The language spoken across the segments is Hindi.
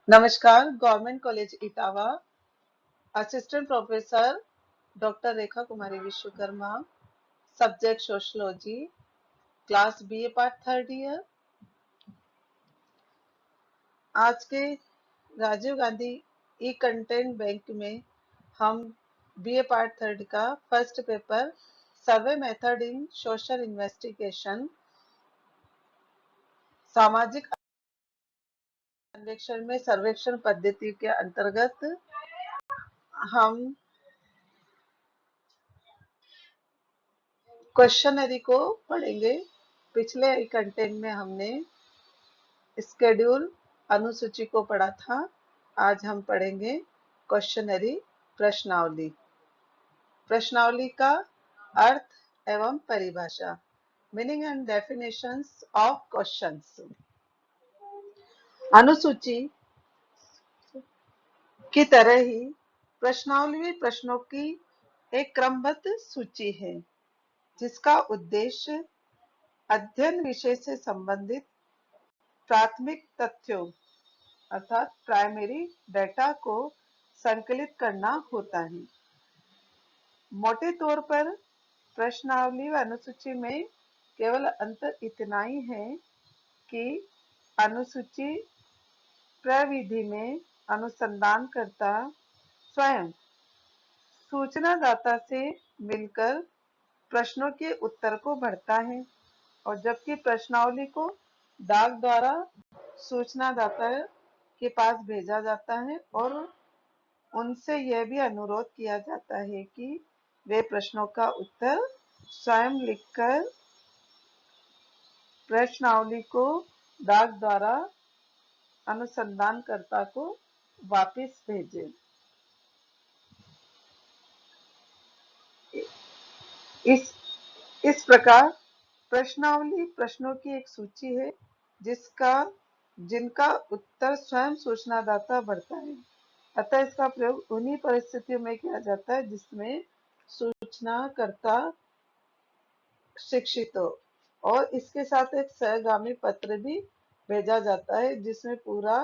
नमस्कार। Government college Etawah, assistant professor doctor Rekha Kumari Vishwakarma, subject sociology, class BA part third year. आज के Rajiv Gandhi e content bank में हम बीए पार्ट थर्ड का first paper survey method in social investigation, सामाजिक सर्वेक्षण में सर्वेक्षण पद्धति के अंतर्गत हम क्वेश्चनरी को पढ़ेंगे। पिछले कंटेंट में हमने स्केड्यूल अनुसूची को पढ़ा था। आज हम पढ़ेंगे क्वेश्चनरी प्रश्नावली। प्रश्नावली का अर्थ एवं परिभाषा, meaning and definitions of questions. अनुसूची की तरह ही प्रश्नावली भी प्रश्नों की एक क्रमबद्ध सूची है जिसका उद्देश्य अध्ययन विषय से संबंधित प्राथमिक तथ्यों अर्थात प्राइमरी डेटा को संकलित करना होता है। मोटे तौर पर प्रश्नावली व अनुसूची में केवल अंतर इतना ही है कि अनुसूची प्रविधि में अनुसंधानकर्ता स्वयं सूचनादाता से मिलकर प्रश्नों के उत्तर को भरता है, और जबकि प्रश्नावली को डाक द्वारा सूचनादाता के पास भेजा जाता है और उनसे यह भी अनुरोध किया जाता है कि वे प्रश्नों का उत्तर स्वयं लिखकर प्रश्नावली को डाक द्वारा अनुसंधानकर्ता को वापस भेजें। इस प्रकार प्रश्नावली प्रश्नों की एक सूची है जिनका उत्तर स्वयं सूचनादाता भरता है। अतः इसका प्रयोग उन्हीं परिस्थितियों में किया जाता है जिसमें सूचनाकर्ता शिक्षित हो, और इसके साथ एक सहगामी पत्र भी भेजा जाता है जिसमें पूरा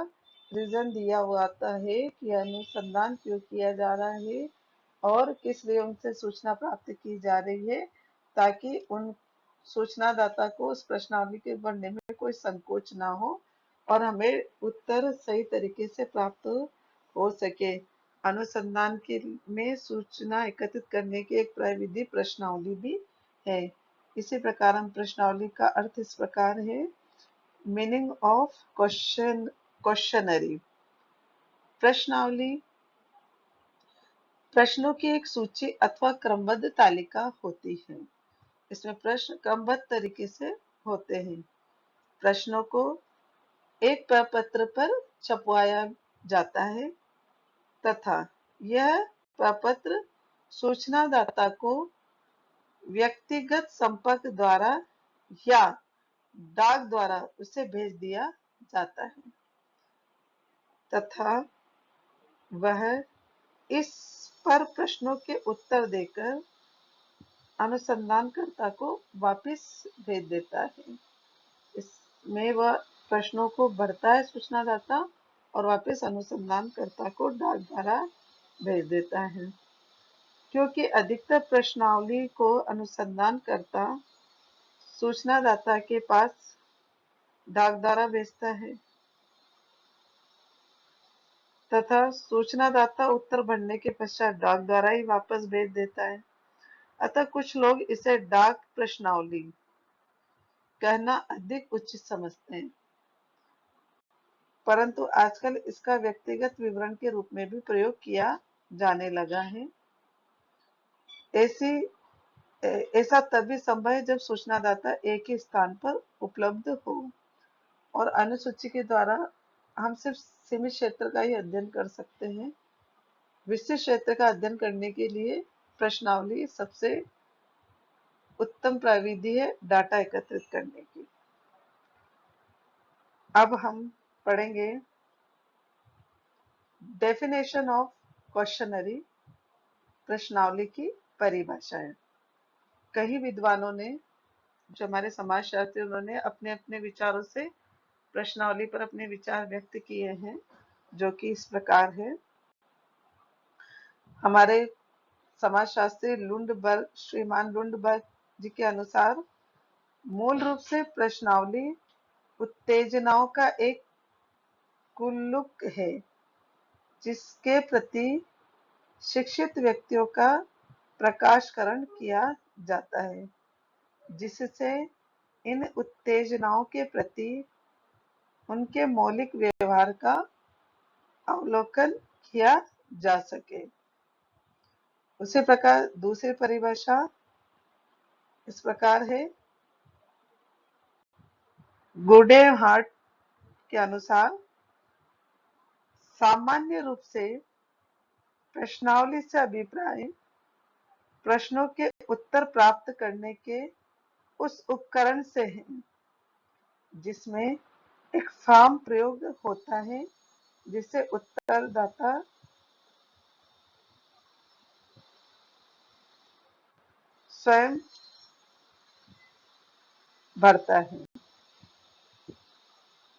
रीजन दिया हुआ आता है कि अनुसंधान क्यों किया जा रहा है और किस लिए उनसे सूचना प्राप्त की जा रही है, ताकि उन सूचनादाता को उस प्रश्नावली के भरने में कोई संकोच ना हो और हमें उत्तर सही तरीके से प्राप्त हो सके। अनुसंधान के में सूचना एकत्रित करने की एक प्रविधि प्रश्नावली भी है। इसी प्रकार हम प्रश्नावली का अर्थ इस प्रकार है, मीनिंग ऑफ क्वेश्चनरी। प्रश्नावली प्रश्नों की एक सूची अथवा क्रमबद्ध तालिका होती है। इसमें प्रश्न क्रमबद्ध तरीके से होते हैं। प्रश्नों को एक प्रपत्र पर छपवाया जाता है तथा यह प्रपत्र सूचनादाता को व्यक्तिगत संपर्क द्वारा या डाक द्वारा उसे भेज दिया जाता है तथा वह इस पर प्रश्नों के उत्तर देकर अनुसंधानकर्ता को वापस भेज देता है। इसमें वह प्रश्नों को भरता है सूचनादाता और वापस अनुसंधानकर्ता को डाक द्वारा भेज देता है। क्योंकि अधिकतर प्रश्नावली को अनुसंधानकर्ता सूचनादाता के पास डाक द्वारा भेजता है तथा सूचनादाता उत्तर भरने के पश्चात डाक द्वारा ही वापस भेज देता है, अतः कुछ लोग इसे डाक प्रश्नावली कहना अधिक उचित समझते हैं, परंतु आजकल इसका व्यक्तिगत विवरण के रूप में भी प्रयोग किया जाने लगा है। ऐसा तभी संभव है जब सूचनादाता एक ही स्थान पर उपलब्ध हो, और अनुसूची के द्वारा हम सिर्फ सीमित क्षेत्र का ही अध्ययन कर सकते हैं। विस्तृत क्षेत्र का अध्ययन करने के लिए प्रश्नावली सबसे उत्तम प्रविधि है डाटा एकत्रित करने की। अब हम पढ़ेंगे डेफिनेशन ऑफ क्वेश्चनरी, प्रश्नावली की परिभाषाएं। कई विद्वानों ने, जो हमारे समाजशास्त्री, उन्होंने अपने अपने विचारों से प्रश्नावली पर अपने विचार व्यक्त किए हैं। जो कि इस प्रकार है। हमारे समाजशास्त्री लुंडबर्ग, श्रीमान लुंडबर्ग जी के अनुसार मूल रूप से प्रश्नावली उत्तेजनाओं का एक कुल्लुक है जिसके प्रति शिक्षित व्यक्तियों का प्रकाशकरण किया जाता है, जिससे इन उत्तेजनाओं के प्रति उनके मौलिक व्यवहार का अवलोकन किया जा सके। उसी प्रकार दूसरी परिभाषा इस प्रकार है। गुडेहार्ट के अनुसार सामान्य रूप से प्रश्नावली से अभिप्राय प्रश्नों के उत्तर प्राप्त करने के उस उपकरण से है जिसमें एक फॉर्म प्रयोग होता है जिसे उत्तरदाता स्वयं भरता है।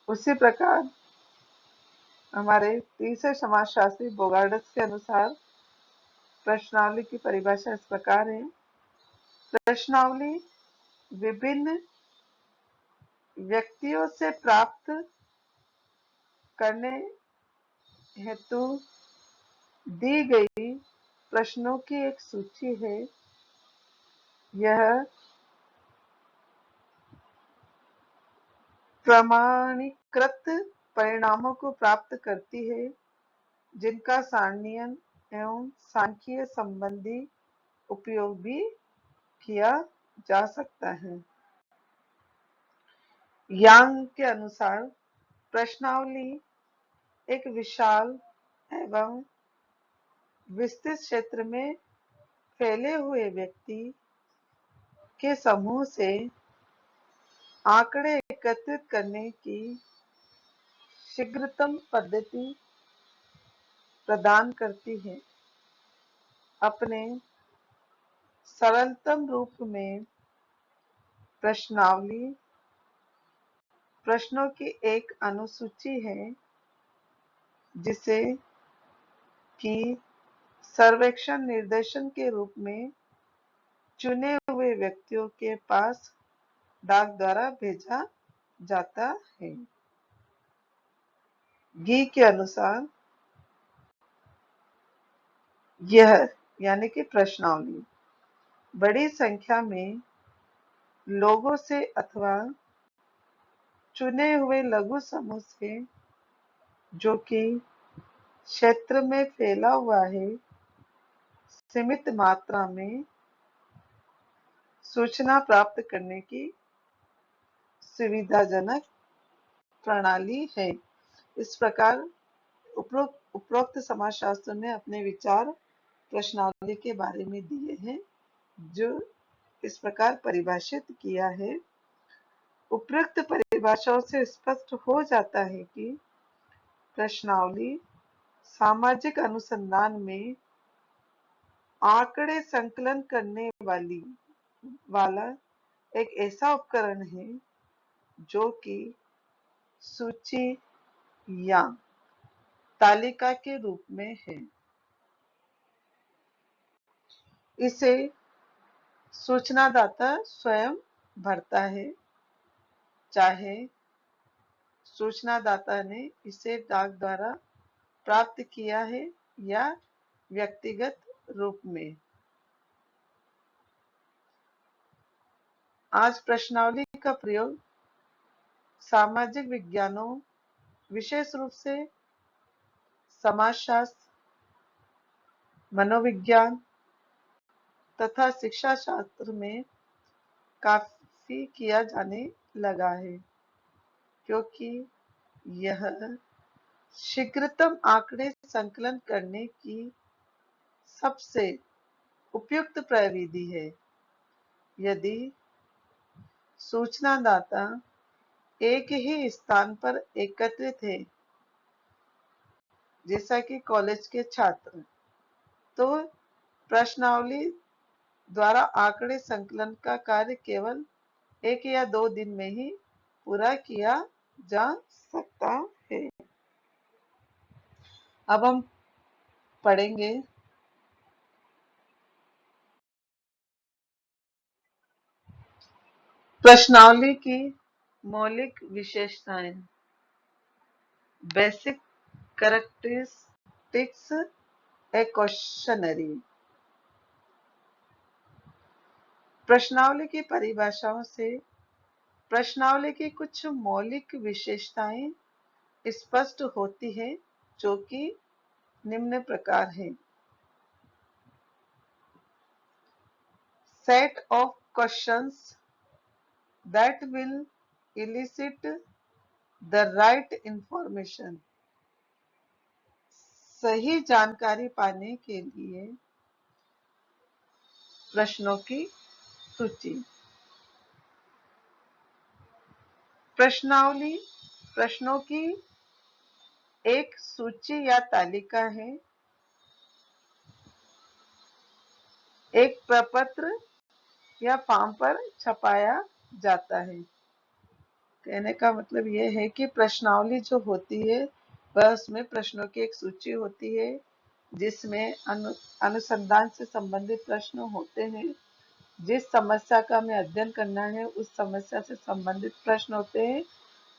उसी प्रकार हमारे तीसरे समाजशास्त्री बोगार्डस के अनुसार प्रश्नावली की परिभाषा इस प्रकार है। प्रश्नावली विभिन्न व्यक्तियों से प्राप्त करने हेतु दी गई प्रश्नों की एक सूची है। यह प्रमाणीकृत परिणामों को प्राप्त करती है जिनका सारणीयन एवं सांख्यिकीय संबंधी उपयोग भी किया जा सकता है। यांग के अनुसार प्रश्नावली एक विशाल एवं विस्तृत क्षेत्र में फैले हुए व्यक्ति के समूह से आंकड़े एकत्रित करने की शीघ्रतम पद्धति प्रदान करती है। अपने सरलतम रूप में प्रश्नावली प्रश्नों की एक अनुसूची है जिसे कि सर्वेक्षण निर्देशन के रूप में चुने हुए व्यक्तियों के पास डाक द्वारा भेजा जाता है। गी के अनुसार यह यानी कि प्रश्नावली बड़ी संख्या में लोगों से अथवा चुने हुए लघु समूह से जो कि क्षेत्र में फैला हुआ है सीमित मात्रा में सूचना प्राप्त करने की सुविधाजनक प्रणाली है। इस प्रकार उपरोक्त समाजशास्त्र ने अपने विचार प्रश्नावली के बारे में दिए हैं, जो इस प्रकार परिभाषित किया है। उपरोक्त परिभाषाओं से स्पष्ट हो जाता है कि प्रश्नावली सामाजिक अनुसंधान में आंकड़े संकलन करने वाला एक ऐसा उपकरण है जो कि सूची या तालिका के रूप में है। इसे सूचनादाता स्वयं भरता है, चाहे सूचनादाता ने इसे डाक द्वारा प्राप्त किया है या व्यक्तिगत रूप में। आज प्रश्नावली का प्रयोग सामाजिक विज्ञानों, विशेष रूप से समाजशास्त्र, मनोविज्ञान तथा शिक्षा शास्त्र में काफी किया जाने लगा है, क्योंकि यह शीघ्रतम आंकड़े संकलन करने की सबसे उपयुक्त प्रविधि है। यदि सूचनादाता एक ही स्थान पर एकत्रित है, जैसा कि कॉलेज के छात्र, तो प्रश्नावली द्वारा आंकड़े संकलन का कार्य केवल 1 या 2 दिन में ही पूरा किया जा सकता है। अब हम पढ़ेंगे प्रश्नावली की मौलिक विशेषताएं, बेसिक कैरेक्टरिस्टिक्स ए क्वेश्चनरी। प्रश्नावली की परिभाषाओं से प्रश्नावली की कुछ मौलिक विशेषताएं स्पष्ट होती है, जो कि निम्न प्रकार है। Set of questions that will elicit the right information, सही जानकारी पाने के लिए प्रश्नों की सूची। प्रश्नावली प्रश्नों की एक सूची या तालिका है। एक प्रपत्र या फॉर्म पर छपाया जाता है। कहने का मतलब यह है कि प्रश्नावली जो होती है वह उसमें प्रश्नों की एक सूची होती है, जिसमें अनुसंधान से संबंधित प्रश्न होते हैं। जिस समस्या का हमें अध्ययन करना है उस समस्या से संबंधित प्रश्न होते हैं।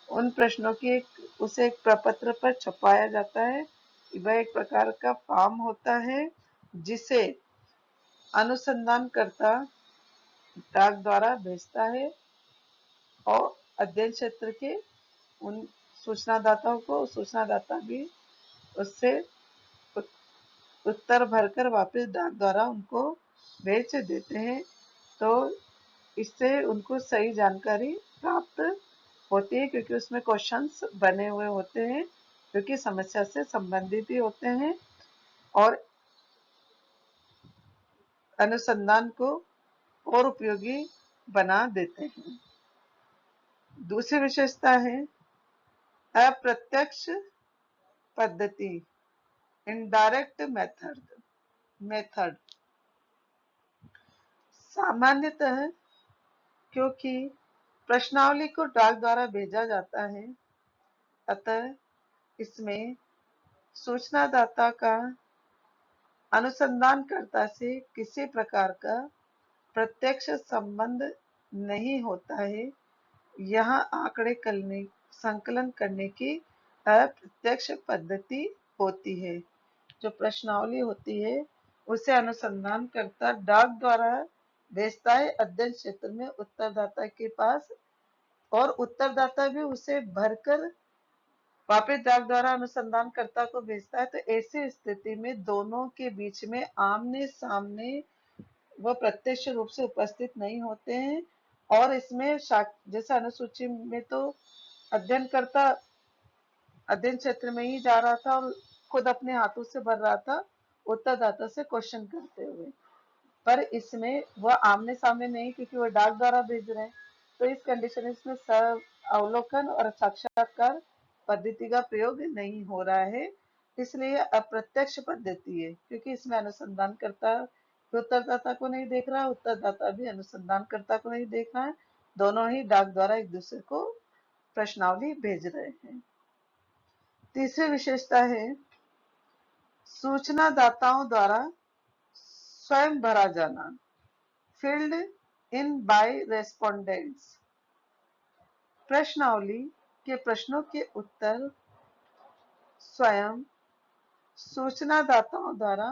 उन प्रश्नों की उसे एक प्रपत्र पर छपाया जाता है। वह एक प्रकार का फॉर्म होता है जिसे अनुसंधानकर्ता डाक द्वारा भेजता है और अध्ययन क्षेत्र के उन सूचनादाताओं को, सूचनादाता भी उससे उत्तर भरकर वापस डाक द्वारा उनको भेज देते हैं। तो इससे उनको सही जानकारी प्राप्त होती है, क्योंकि उसमें क्वेश्चंस बने हुए होते हैं जो कि समस्या से संबंधित ही होते हैं और अनुसंधान को और उपयोगी बना देते हैं। दूसरी विशेषता है अप्रत्यक्ष पद्धति, इनडायरेक्ट मेथड। सामान्यतः क्योंकि प्रश्नावली को डाक द्वारा भेजा जाता है, अतः इसमें सूचनादाता का अनुसंधानकर्ता से किसी प्रकार का प्रत्यक्ष संबंध नहीं होता है। यहाँ आंकड़े संकलन करने की अप्रत्यक्ष पद्धति होती है। जो प्रश्नावली होती है उसे अनुसंधानकर्ता डाक द्वारा भेजता है अध्ययन क्षेत्र में उत्तरदाता के पास, और उत्तरदाता भी उसे भरकर वापस डाक द्वारा अनुसंधानकर्ता को भेजता है। तो ऐसी स्थिति में दोनों के बीच में आमने सामने वह प्रत्यक्ष रूप से उपस्थित नहीं होते हैं। और इसमें जैसे अनुसूची में तो अध्ययनकर्ता अध्ययन क्षेत्र में ही जा रहा था और खुद अपने हाथों से भर रहा था उत्तरदाता से क्वेश्चन करते हुए, पर इसमें वह आमने सामने नहीं, क्योंकि वह डाक द्वारा भेज रहे हैं। तो इस कंडीशन में इसमें सह अवलोकन और साक्षात्कार पद्धति का प्रयोग नहीं हो रहा है, इसलिए अप्रत्यक्ष पद्धति है, क्योंकि इसमें अनुसंधानकर्ता उत्तरदाता को नहीं देख रहा है, उत्तरदाता भी अनुसंधानकर्ता को नहीं देख रहा है। दोनों ही डाक द्वारा एक दूसरे को प्रश्नावली भेज रहे हैं। तीसरी विशेषता है सूचनादाताओं द्वारा स्वयं भरा जाना, फिल्ड इन बाय रेस्पोंडेंट्स। प्रश्नावली के प्रश्नों के उत्तर स्वयं सूचनादाताओं द्वारा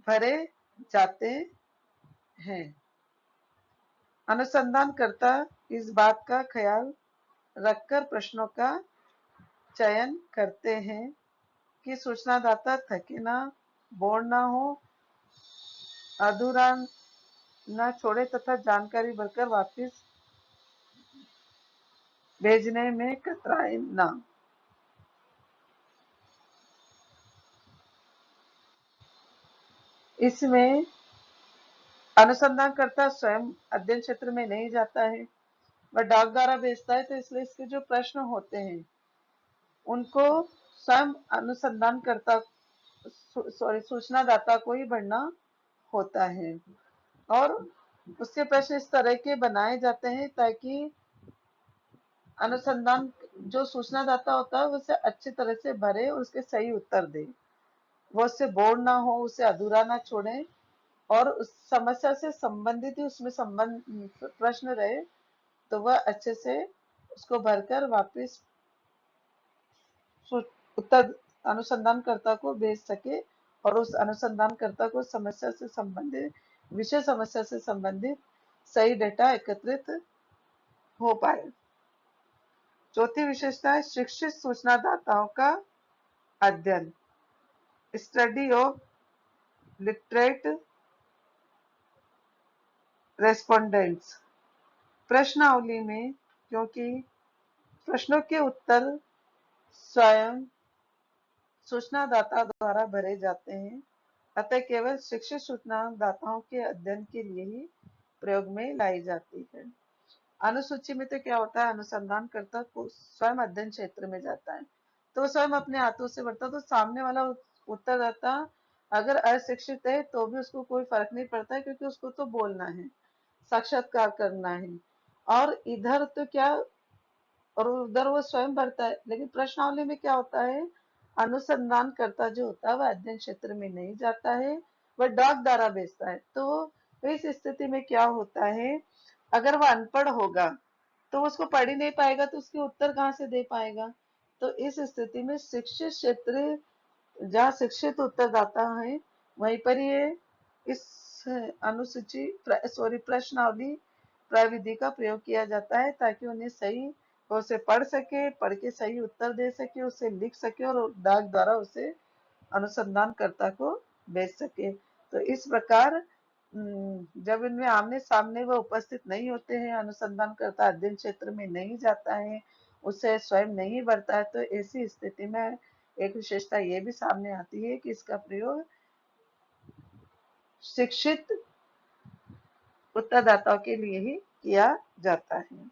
भरे जाते हैं। अनुसंधानकर्ता इस बात का ख्याल रखकर प्रश्नों का चयन करते हैं कि सूचनादाता थके ना, बोर ना हो, अधूरा न छोड़े तथा जानकारी भरकर वापस भेजने में कतराए ना। इसमें अनुसंधानकर्ता स्वयं अध्ययन क्षेत्र में नहीं जाता है, वह डाक द्वारा भेजता है। तो इसलिए इसके जो प्रश्न होते हैं उनको स्वयं अनुसंधानकर्ता सूचनादाता को ही भरना होता है, और उसके प्रश्न इस तरह के बनाए जाते हैं ताकि अनुसंधान जो सूचनादाता होता है वो उसे अच्छी तरह से भरे और उसके सही उत्तर दे, वो उससे बोर ना हो, उसे अधूरा ना छोड़े, और उस समस्या से संबंधित ही उसमें संबंध प्रश्न रहे तो वह अच्छे से उसको भरकर वापस उत्तर अनुसंधानकर्ता को भेज सके, और उस अनुसंधानकर्ता को समस्या से संबंधित विषय समस्या से संबंधित सही डेटा एकत्रित हो पाए। चौथी विशेषता है शिक्षित सूचनादाताओं का अध्ययन, स्टडी ऑफ लिटरेट रेस्पोंडेंट्स। प्रश्नावली में क्योंकि प्रश्नों के उत्तर स्वयं सूचनादाता द्वारा भरे जाते हैं, अतः केवल शिक्षित सूचनादाताओं के अध्ययन के लिए ही प्रयोग में लाई जाती है। अनुसूची में तो क्या होता है, अनुसंधानकर्ता को स्वयं अध्ययन क्षेत्र में जाता है तो स्वयं अपने हाथों से भरता, तो सामने वाला उत्तरदाता अगर अशिक्षित है तो भी उसको कोई फर्क नहीं पड़ता है, क्योंकि उसको तो बोलना है, साक्षात्कार करना है। और इधर तो क्या, और उधर वो स्वयं भरता है। लेकिन प्रश्नावली में क्या होता है, अनुसंधानकर्ता जो होता है वह अध्ययन क्षेत्र में नहीं जाता है, वह डाक द्वारा भेजता है। तो इस स्थिति में क्या होता है, अगर वह अनपढ़ होगा तो उसको पढ़ ही नहीं पाएगा, तो उसके उत्तर कहाँ से दे पाएगा। तो इस स्थिति में शिक्षित क्षेत्र, जहाँ शिक्षित उत्तरदाता है, वहीं पर ये इस अनुसूची सॉरी प्रश्नावली प्रविधि का प्रयोग किया जाता है, ताकि उन्हें सही वो उसे पढ़ सके, पढ़ के सही उत्तर दे सके, उसे लिख सके और डाक द्वारा उसे अनुसंधानकर्ता को भेज सके। तो इस प्रकार जब इनमें आमने सामने वो उपस्थित नहीं होते हैं, अनुसंधानकर्ता अध्ययन क्षेत्र में नहीं जाता है, उसे स्वयं नहीं भरता है, तो ऐसी स्थिति में एक विशेषता ये भी सामने आती है कि इसका प्रयोग शिक्षित उत्तरदाताओं के लिए ही किया जाता है।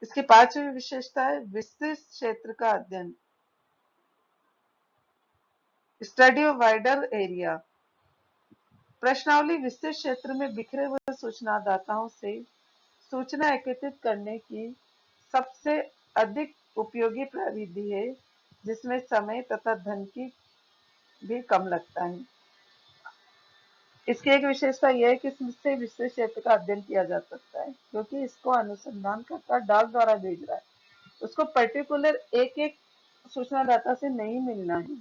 इसकी पांचवी विशेषता है विस्तृत क्षेत्र का अध्ययन, स्टडी ऑफ वाइडर एरिया। प्रश्नावली विस्तृत क्षेत्र में बिखरे हुए सूचनादाताओं से सूचना एकत्रित करने की सबसे अधिक उपयोगी प्रविधि है, जिसमें समय तथा धन की भी कम लगता है। इसकी एक विशेषता यह है कि इससे विस्तृत क्षेत्र का अध्ययन किया जा सकता है, क्योंकि इसको अनुसंधानकर्ता डाक द्वारा भेज रहा है, उसको पर्टिकुलर एक एक सूचनादाता से नहीं मिलना है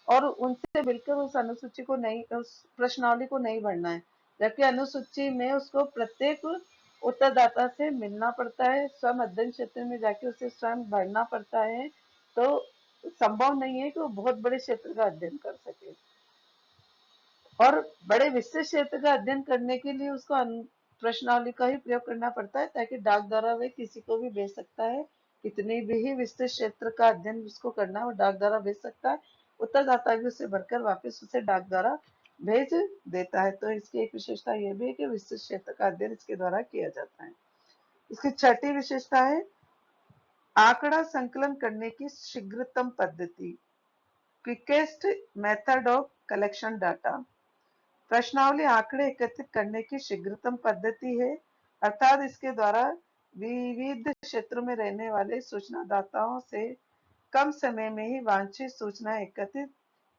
और उनसे मिलकर उस अनुसूची को नहीं, उस प्रश्नावली को नहीं भरना है। जबकि अनुसूची में उसको प्रत्येक उत्तरदाता से मिलना पड़ता है, स्वयं अध्ययन क्षेत्र में जाके उसे स्वयं भरना पड़ता है, तो संभव नहीं है कि वो बहुत बड़े क्षेत्र का अध्ययन कर सके। और बड़े विस्तृत क्षेत्र का अध्ययन करने के लिए उसको प्रश्नावली का ही प्रयोग करना पड़ता है, ताकि डाक द्वारा वे किसी को भी भेज सकता है, कितनी भी विस्तृत क्षेत्र का अध्ययन उसको करना है वो डाक द्वारा भेज सकता है, उत्तरदाता भी उसे भरकर वापस उसे डाक द्वारा भेज देता है। तो इसकी एक विशेषता यह भी है कि विस्तृत क्षेत्र का अध्ययन इसके द्वारा किया जाता है। इसकी छठी विशेषता है आंकड़ा संकलन करने की शीघ्रतम पद्धति, quickest method of collection data. प्रश्नावली आंकड़े एकत्रित करने की शीघ्रतम पद्धति है, अर्थात इसके द्वारा विविध क्षेत्रों में रहने वाले सूचनादाताओं से कम समय में ही वांछित सूचना एकत्रित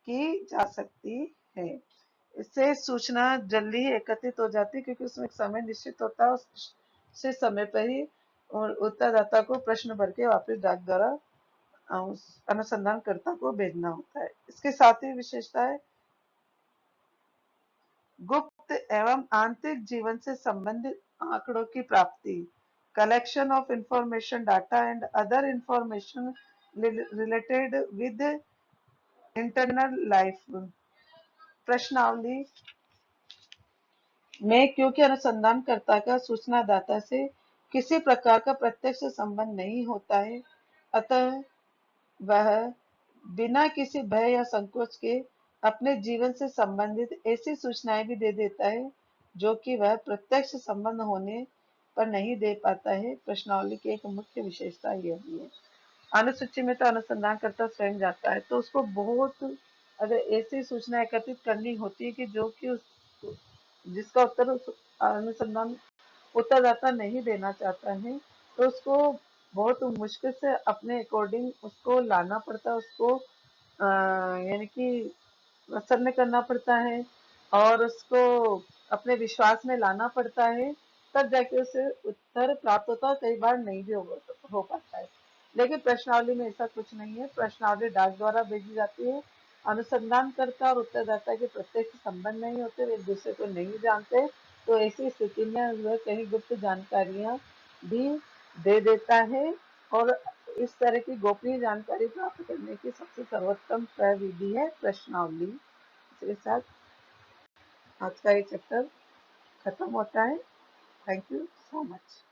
की जा सकती है। इससे सूचना जल्दी ही एकत्रित हो जाती है, क्योंकि उसमें एक समय निश्चित होता है, उससे समय पर ही उत्तरदाता को प्रश्न भर के वापस डाक द्वारा अनुसंधानकर्ता को भेजना होता है। इसके साथ ही विशेषता है गुप्त एवं आंतरिक जीवन से संबंधित आंकड़ों की प्राप्ति, collection of information data and other information related with internal life. प्रश्नावली में क्योंकि अनुसंधानकर्ता का सूचनादाता से किसी प्रकार का प्रत्यक्ष संबंध नहीं होता है, अतः वह बिना किसी भय या संकोच के अपने जीवन से संबंधित ऐसी सूचनाएं भी दे देता है जो कि वह प्रत्यक्ष संबंध होने पर नहीं दे पाता है। प्रश्नावली की एक मुख्य विशेषता यह भी है। अनुसूची में तो अनुसंधानकर्ता स्वयं जाता है, तो उसको बहुत अगर ऐसी सूचना एकत्रित करनी होती है कि जो कि उस जिसका उत्तर उस अनुसंधान उत्तरदाता नहीं देना चाहता है, तो उसको बहुत मुश्किल से अपने अकॉर्डिंग उसको लाना पड़ता है, उसको यानी कि प्रसन्न करना पड़ता है और उसको अपने विश्वास में लाना पड़ता है, तब जाके उसे उत्तर प्राप्त होता है। कई बार नहीं भी हो पाता है। लेकिन प्रश्नावली में ऐसा कुछ नहीं है। प्रश्नावली डाक द्वारा भेजी जाती है। अनुसंधानकर्ता और उत्तरदाता के प्रत्यक्ष संबंध नहीं होते, वे एक दूसरे को नहीं जानते। तो ऐसी स्थिति में वह कहीं गुप्त जानकारियां भी दे देता है। और इस तरह की गोपनीय जानकारी प्राप्त करने की सबसे सर्वोत्तम प्रविधि है प्रश्नावली। इसके साथ आज का ये चैप्टर खत्म होता है। Thank you so much.